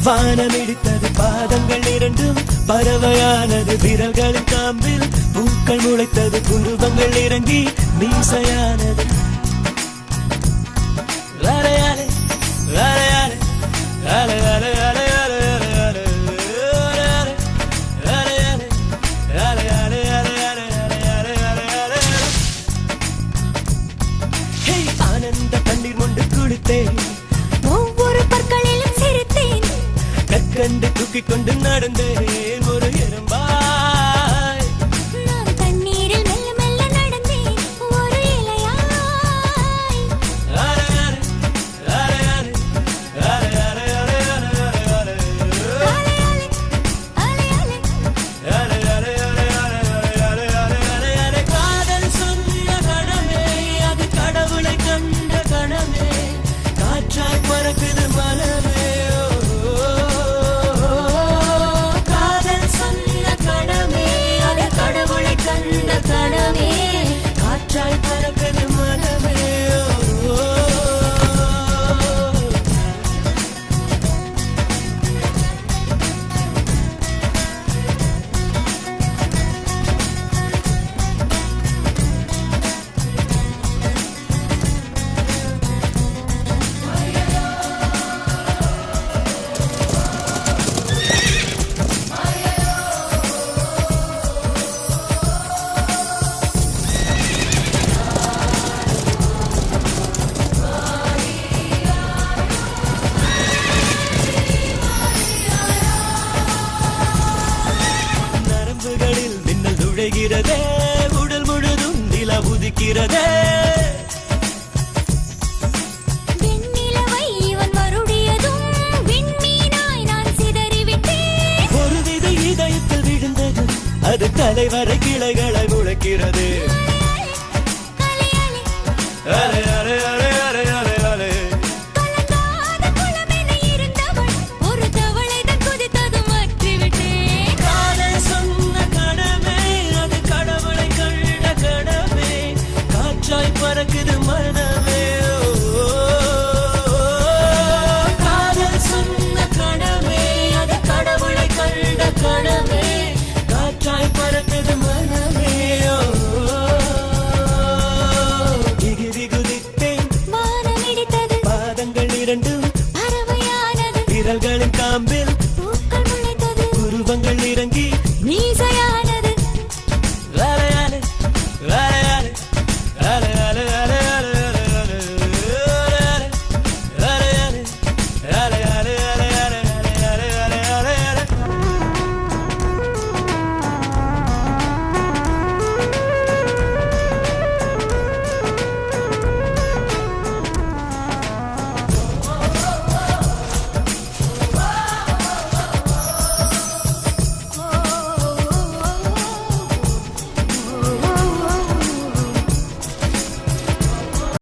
வானம் இடித்தது பாதங்கள் இரண்டும் பறவையானது விரல்களின் காம்பில் பூக்கள் முளைத்தது குருவங்கள் இறங்கி மீசையானது அலையாலே அலையாலே அலையாலே அலையாலே ஆனந்த தண்ணீர் கொண்டு குளித்தேன் ஒவ்வொரு பற்களிலும் சிரித்தேன் கற்கண்டு தூக்கிக் கொண்டு நடந்தேன் ஒரு எறும்பாய் நான் தண்ணீரில் மெல்ல மெல்ல நடந்தேன் ஒரு இலையாய் அலையாலே அலையாலே அலையாலே அலையாலே அலையாலே காதல் சொன்ன கணமே அது கடவுளை கண்ட கணமே காற்றாய் பறக்குது மனமே காதல் சொன்ன கணமே அது கடவுளை கண்ட கணமே காற்றாய் பறக்குது மனமே நரம்புகளில் மின்னல் நுழைகிறதே உடல் முழுதும் நிலா உதிக்கிறதே வெண்ணிலவை இவன் வருடியதும் விண்மீனாய் நான் சிதறிவிட்டேன் ஒரு விதை இதயத்தில் விழுந்தது அது தலைவரை கிளைகளை முளைக்கிறது